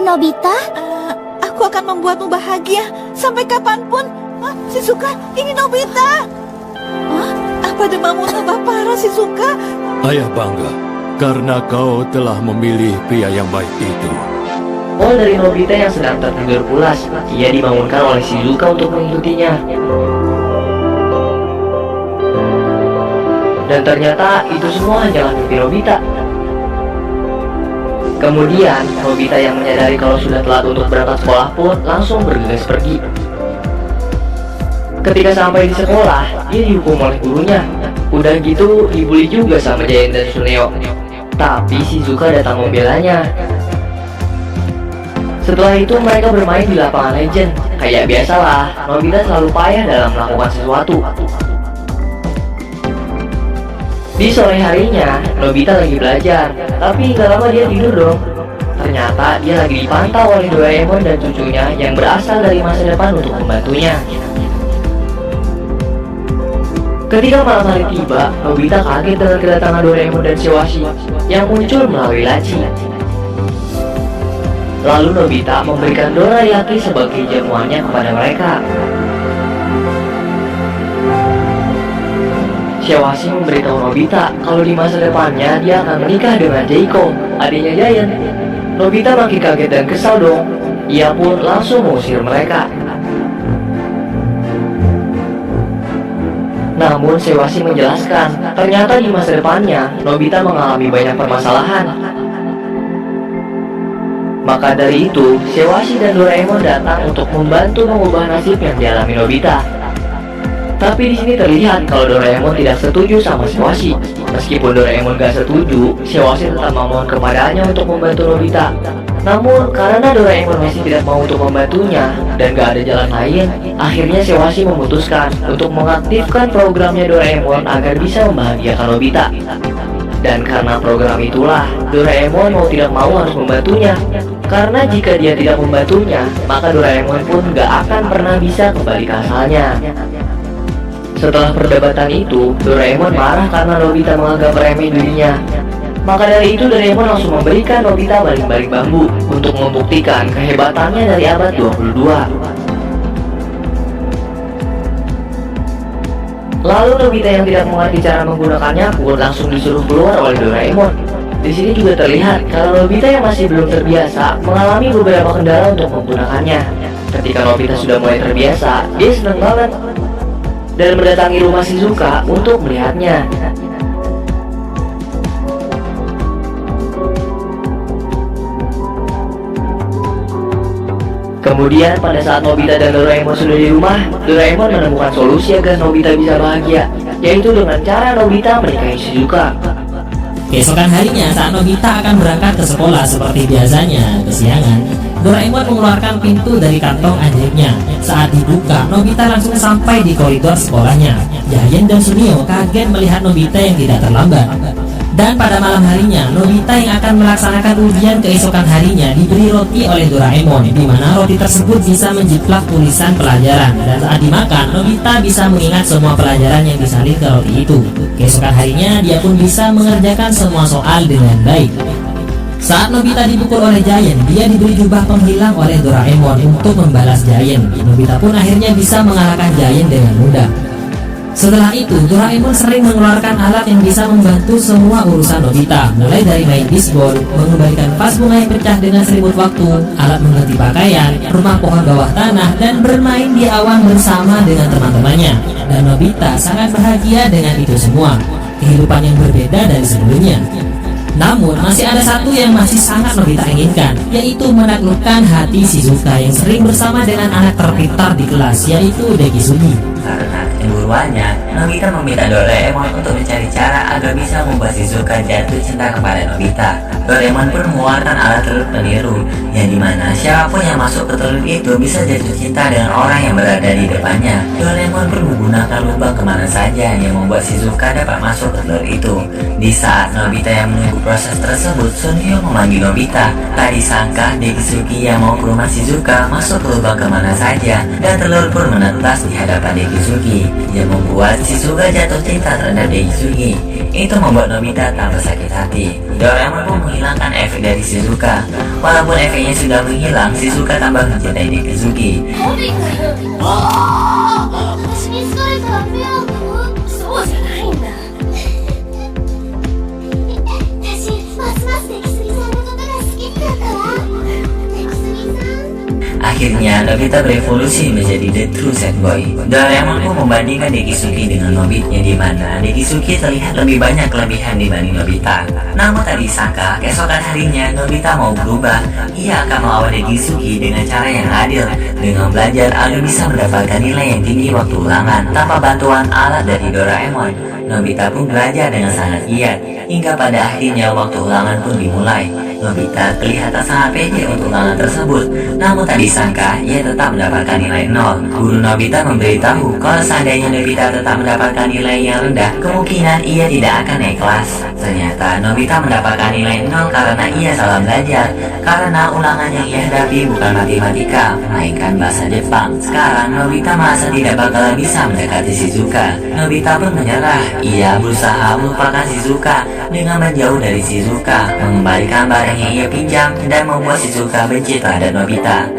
Nobita? Aku akan membuatmu bahagia sampai kapanpun. Shizuka, ini Nobita. Apa demammu tambah parah, Shizuka? Ayah bangga karena kau telah memilih pria yang baik itu. Dari Nobita yang sedang tertidur pulas, ia dibangunkan oleh Shizuka untuk mengikutinya. Dan ternyata itu semua hanyalah mimpi Nobita. Kemudian, Nobita yang menyadari kalau sudah telat untuk berangkat sekolah pun langsung bergegas pergi. Ketika sampai di sekolah, dia dihukum oleh gurunya. Udah gitu, dibully juga sama Giant dan Suneo. Tapi Shizuka datang membelanya. Setelah itu mereka bermain di lapangan legend. Kayak biasalah, Nobita selalu payah dalam melakukan sesuatu. Di sore harinya, Nobita lagi belajar, tapi gak lama dia tidur dong. Ternyata dia lagi dipantau oleh Doraemon dan cucunya yang berasal dari masa depan untuk membantunya. Ketika malam hari tiba, Nobita kaget dengan kedatangan Doraemon dan Shiwashi yang muncul melalui laci. Lalu Nobita memberikan dorayaki sebagai jamuannya kepada mereka. Shiwashi memberitahu Nobita kalau di masa depannya dia akan menikah dengan Jeiko, adiknya Giant. Nobita makin kaget dan kesal dong. Ia pun langsung mengusir mereka. Namun Shiwashi menjelaskan, ternyata di masa depannya Nobita mengalami banyak permasalahan. Maka dari itu, Shiwashi dan Doraemon datang untuk membantu mengubah nasib yang dialami Nobita. Tapi di sini terlihat kalau Doraemon tidak setuju sama Shiwashi. Meskipun Doraemon gak setuju, Shiwashi tetap memohon kepadanya untuk membantu Nobita. Namun karena Doraemon masih tidak mau untuk membantunya dan gak ada jalan lain, akhirnya Shiwashi memutuskan untuk mengaktifkan programnya Doraemon agar bisa membahagiakan Nobita. Dan karena program itulah, Doraemon mau tidak mau harus membantunya. Karena jika dia tidak membantunya, maka Doraemon pun gak akan pernah bisa kembali ke asalnya. Setelah perdebatan itu, Doraemon marah karena Nobita menganggap remeh dirinya. Maka dari itu Doraemon langsung memberikan Nobita baling-baling bambu untuk membuktikan kehebatannya dari abad 22. Lalu Nobita yang tidak mengerti cara menggunakannya pun langsung disuruh keluar oleh Doraemon. Di sini juga terlihat kalau Nobita yang masih belum terbiasa mengalami beberapa kendala untuk menggunakannya. Ketika Nobita sudah mulai terbiasa, dia senang banget dan mendatangi rumah Shizuka untuk melihatnya. Kemudian pada saat Nobita dan Doraemon sudah di rumah, Doraemon menemukan solusi agar Nobita bisa bahagia, yaitu dengan cara Nobita menikahi Shizuka. Keesokan harinya saat Nobita akan berangkat ke sekolah seperti biasanya, kesiangan, Doraemon mengeluarkan pintu dari kantong ajaibnya. Saat dibuka, Nobita langsung sampai di koridor sekolahnya. Giant dan Suneo kaget melihat Nobita yang tidak terlambat. Dan pada malam harinya, Nobita yang akan melaksanakan ujian keesokan harinya diberi roti oleh Doraemon, di mana roti tersebut bisa menjiplak tulisan pelajaran. Dan saat dimakan, Nobita bisa mengingat semua pelajaran yang disalin ke roti itu. Keesokan harinya, dia pun bisa mengerjakan semua soal dengan baik. Saat Nobita dipukul oleh Giant, dia diberi jubah penghilang oleh Doraemon untuk membalas Giant. Nobita pun akhirnya bisa mengalahkan Giant dengan mudah. Setelah itu, Doraemon sering mengeluarkan alat yang bisa membantu semua urusan Nobita, mulai dari main bisbol, mengembalikan vas bunga yang pecah dengan selimut waktu, alat mengganti pakaian, rumah pohon bawah tanah, dan bermain di awan bersama dengan teman-temannya. Dan Nobita sangat bahagia dengan itu semua, kehidupan yang berbeda dari sebelumnya. Namun, masih ada satu yang masih sangat Nobita inginkan, yaitu menaklukkan hati Shizuka yang sering bersama dengan anak terpintar di kelas, yaitu Dekisugi. Karena kecemburuannya, Nobita meminta Doraemon untuk mencari cara agar bisa membuat Shizuka jatuh cinta kepada Nobita. Doraemon pun mengeluarkan alat telur peniru, yang dimana siapapun yang masuk ke telur itu bisa jatuh cinta dengan orang yang berada di depannya. Doraemon pun menggunakan lubang kemana saja yang membuat Shizuka dapat masuk ke telur itu. Di saat Nobita yang menunggu proses tersebut, Sunio memanggil Nobita. Tak disangka Dekisugi yang mau ke rumah Shizuka masuk ke lubang kemana saja, dan telur pun menetas di hadapan Dekisugi. Dekisuki yang membuat Shizuka jatuh cinta terhadap Dekisuki. Itu membuat Nobita tambah sakit hati. Doraemon pun menghilangkan efek dari Shizuka. Walaupun efeknya sudah menghilang, Shizuka tambah mencintai Dekisuki. 私に好かれたら迷惑？そうじゃないんだ。私、ますます出来すぎさんのことが好きになったわ。出来すぎさん。 Akhirnya Nobita berevolusi menjadi The True Sad Boy. Doraemon pun membandingkan Dekisuki dengan Nobita, yang dimana Dekisuki terlihat lebih banyak kelebihan dibanding Nobita. Namun tak disangka, keesokan harinya Nobita mau berubah. Ia akan melawan Dekisuki dengan cara yang adil, dengan belajar agar bisa mendapatkan nilai yang tinggi waktu ulangan tanpa bantuan alat dari Doraemon. Nobita pun belajar dengan sangat giat, hingga pada akhirnya waktu ulangan pun dimulai. Nobita kelihatan sangat pede untuk ulangan tersebut, namun tak disangka ia tetap mendapatkan nilai 0. Guru Nobita memberitahu kalau seandainya Nobita tetap mendapatkan nilai yang rendah, kemungkinan ia tidak akan naik kelas. Ternyata Nobita mendapatkan nilai 0 karena ia salah belajar, karena ulangan yang ia hadapi bukan matematika, melainkan bahasa Jepang. Sekarang Nobita merasa tidak bakal bisa mendekati Shizuka. Nobita pun menyerah. Ia berusaha melupakan Shizuka dengan menjauh dari Shizuka, mengembalikan barang yang ia pinjam, dan membuat Shizuka benci terhadap Nobita.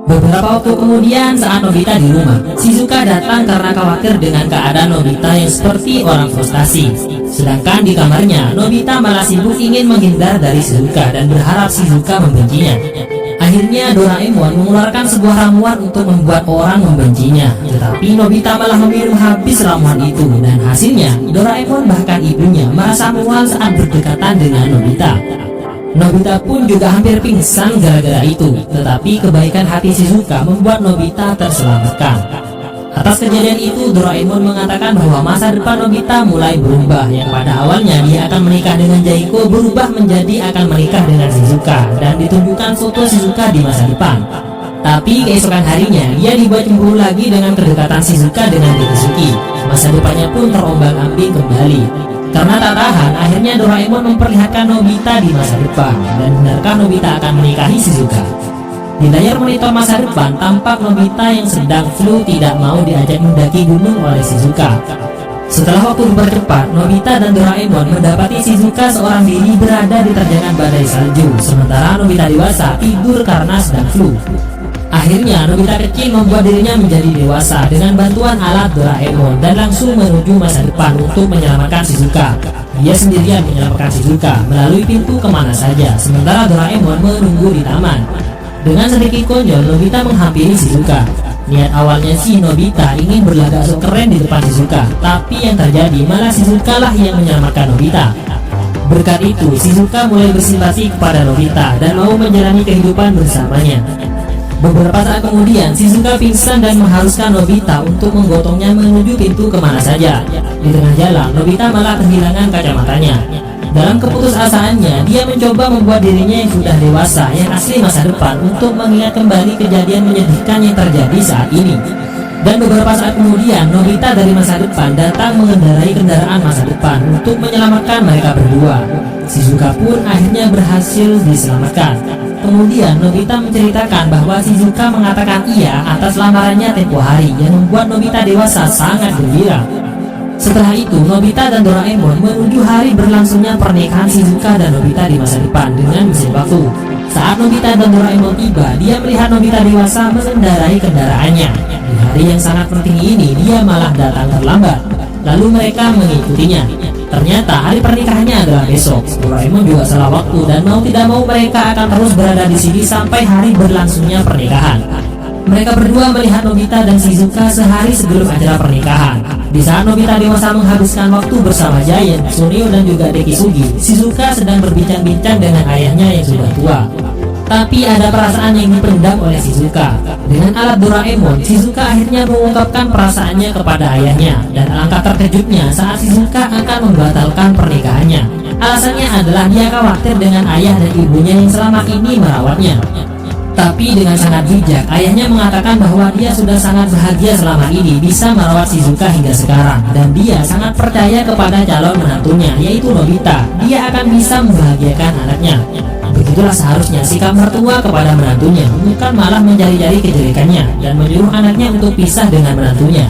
Beberapa waktu kemudian saat Nobita di rumah, Shizuka datang karena khawatir dengan keadaan Nobita yang seperti orang frustasi. Sedangkan di kamarnya, Nobita malah sibuk ingin menghindar dari Shizuka dan berharap Shizuka membencinya. Akhirnya Doraemon mengeluarkan sebuah ramuan untuk membuat orang membencinya. Tetapi Nobita malah meminum habis ramuan itu, dan hasilnya Doraemon bahkan ibunya merasa mual saat berdekatan dengan Nobita. Nobita pun juga hampir pingsan gara-gara itu, tetapi kebaikan hati Shizuka membuat Nobita terselamatkan. Atas kejadian itu, Doraemon mengatakan bahwa masa depan Nobita mulai berubah, yang pada awalnya dia akan menikah dengan Jaiko berubah menjadi akan menikah dengan Shizuka, dan ditunjukkan foto Shizuka di masa depan. Tapi keesokan harinya, dia dibuat cemburu lagi dengan kedekatan Shizuka dengan Dekisuki. Masa depannya pun terombang-ambing kembali. Karena tak tahan, akhirnya Doraemon memperlihatkan Nobita di masa depan, dan benarkah Nobita akan menikahi Shizuka? Di layar monitor masa depan, tampak Nobita yang sedang flu tidak mau diajak mendaki gunung oleh Shizuka. Setelah waktu dipercepat, Nobita dan Doraemon mendapati Shizuka seorang diri berada di terjangan badai salju, sementara Nobita dewasa tidur karena sedang flu. Akhirnya Nobita kecil membuat dirinya menjadi dewasa dengan bantuan alat Doraemon dan langsung menuju masa depan untuk menyelamatkan Shizuka. Dia sendirian menyelamatkan Shizuka melalui pintu kemana saja, sementara Doraemon menunggu di taman. Dengan sedikit konyol, Nobita menghampiri Shizuka. Niat awalnya si Nobita ingin berlagak sok keren di depan Shizuka, tapi yang terjadi malah Shizuka lah yang menyelamatkan Nobita. Berkat itu, Shizuka mulai bersimpati kepada Nobita dan mau menjalani kehidupan bersamanya. Beberapa saat kemudian, Shizuka pingsan dan mengharuskan Nobita untuk menggotongnya menuju pintu kemana saja. Di tengah jalan, Nobita malah kehilangan kacamatanya. Dalam keputusasaannya, dia mencoba membuat dirinya yang sudah dewasa, yang asli masa depan, untuk mengingat kembali kejadian menyedihkan yang terjadi saat ini. Dan beberapa saat kemudian, Nobita dari masa depan datang mengendarai kendaraan masa depan untuk menyelamatkan mereka berdua. Shizuka pun akhirnya berhasil diselamatkan. Kemudian Nobita menceritakan bahwa Shizuka mengatakan iya atas lamarannya tempo hari, yang membuat Nobita dewasa sangat gembira. Setelah itu, Nobita dan Doraemon menuju hari berlangsungnya pernikahan Shizuka dan Nobita di masa depan dengan mesin waktu. Saat Nobita dan Doraemon tiba, dia melihat Nobita dewasa mengendarai kendaraannya. Di hari yang sangat penting ini, dia malah datang terlambat. Lalu mereka mengikutinya. Ternyata hari pernikahannya adalah besok. Doraemon juga salah waktu, dan mau tidak mau mereka akan terus berada di sini sampai hari berlangsungnya pernikahan. Mereka berdua melihat Nobita dan Shizuka sehari sebelum acara pernikahan. Di saat Nobita dewasa menghabiskan waktu bersama Giant, Sunio dan juga Dekisugi, Shizuka sedang berbincang-bincang dengan ayahnya yang sudah tua. Tapi ada perasaan yang dipendam oleh Shizuka. Dengan alat Doraemon, Shizuka akhirnya mengungkapkan perasaannya kepada ayahnya. Dan alangkah terkejutnya saat Shizuka akan membatalkan pernikahannya. Alasannya adalah dia khawatir dengan ayah dan ibunya yang selama ini merawatnya. Tapi dengan sangat bijak, ayahnya mengatakan bahwa dia sudah sangat bahagia selama ini bisa merawat Shizuka hingga sekarang. Dan dia sangat percaya kepada calon menantunya, yaitu Nobita. Dia akan bisa membahagiakan anaknya. Begitulah seharusnya sikap mertua kepada menantunya, bukan malah mencari-cari kejelekannya dan menyuruh anaknya untuk pisah dengan menantunya.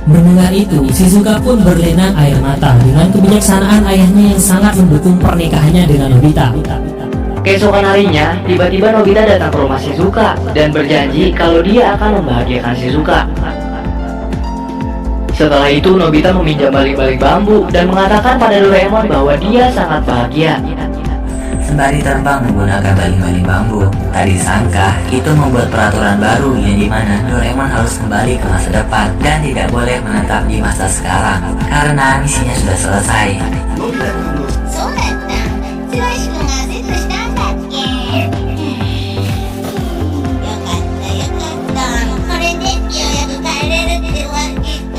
Mendengar itu, Shizuka pun berlinang air mata dengan kebijaksanaan ayahnya yang sangat mendukung pernikahannya dengan Nobita. Keesokan harinya, tiba-tiba Nobita datang ke rumah Shizuka dan berjanji kalau dia akan membahagiakan Shizuka. Setelah itu, Nobita meminjam baling-baling bambu dan mengatakan pada Doraemon bahwa dia sangat bahagia. Sembari terbang menggunakan baling-baling bambu, tak disangka itu membuat peraturan baru yang dimana Doraemon harus kembali ke masa depan dan tidak boleh menetap di masa sekarang karena misinya sudah selesai. そうだった白石君がセットしたんだっけよかったよかったこれでようやく帰れるってわけか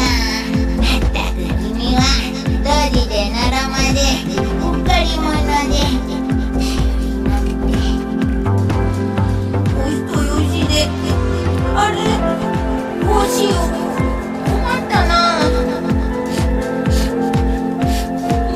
まったく君はドジでのろまで怒り者でお人よしであれどうしよう困ったな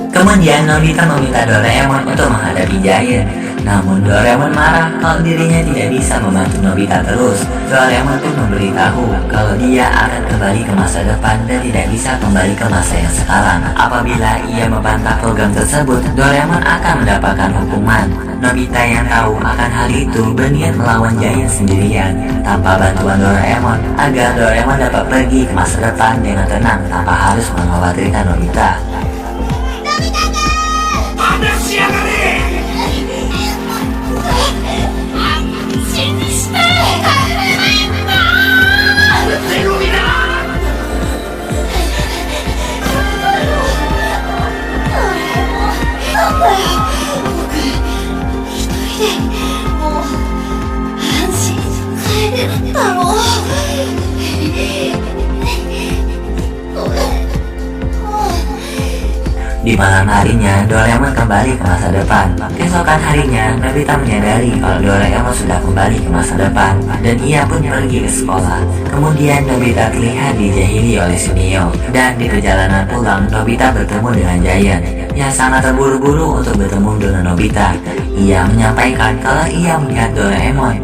Kemudian Nobita meminta Doraemon untuk menghadapi Giant. Namun Doraemon marah kalau dirinya tidak bisa membantu Nobita terus. Doraemon pun memberitahu kalau dia akan kembali ke masa depan dan tidak bisa kembali ke masa yang sekarang. Apabila ia membantah program tersebut, Doraemon akan mendapatkan hukuman. Nobita yang tahu akan hal itu berniat melawan Giant sendirian tanpa bantuan Doraemon agar Doraemon dapat pergi ke masa depan dengan tenang tanpa harus mengkhawatirkan Nobita. Di malam harinya, Doraemon kembali ke masa depan. Keesokan harinya, Nobita menyadari kalau Doraemon sudah kembali ke masa depan dan ia pun pergi ke sekolah. Kemudian Nobita terlihat dijahili oleh Sunio dan di perjalanan pulang, Nobita bertemu dengan Giant yang sangat terburu-buru untuk bertemu dengan Nobita. Ia menyampaikan kalau ia melihat Doraemon.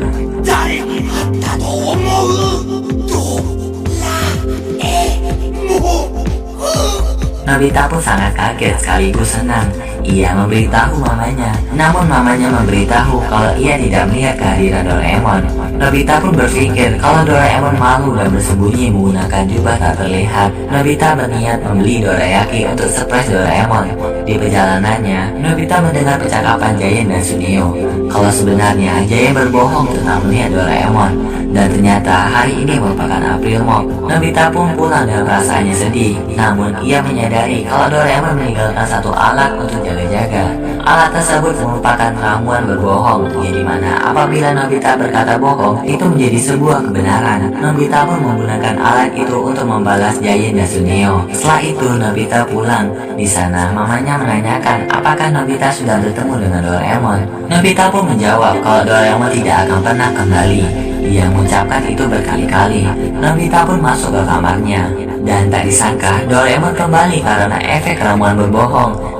Nobita pun sangat kaget sekaligus senang. Ia memberitahu mamanya, namun mamanya memberitahu kalau ia tidak melihat kehadiran Doraemon. Nobita pun berpikir kalau Doraemon malu dan bersembunyi menggunakan jubah tak terlihat. Nobita berniat membeli dorayaki untuk surprise Doraemon. Di perjalanannya, Nobita mendengar percakapan Giant dan Sunio kalau sebenarnya Giant berbohong tentang melihat Doraemon. Dan ternyata hari ini merupakan April Mop. Nobita pun pulang dengan perasaannya sedih. Namun ia menyadari kalau Doraemon meninggalkan satu alat untuk jaga-jaga. Alat tersebut merupakan ramuan berbohong, yang dimana apabila Nobita berkata bohong, itu menjadi sebuah kebenaran. Nobita pun menggunakan alat itu untuk membalas Giant dan Sunio. Setelah itu Nobita pulang. Di sana mamanya menanyakan apakah Nobita sudah bertemu dengan Doraemon. Nobita pun menjawab kalau Doraemon tidak akan pernah kembali. Ia mengucapkan itu berkali-kali. Nobita pun masuk ke kamarnya dan tak disangka Doraemon kembali karena efek ramuan berbohong.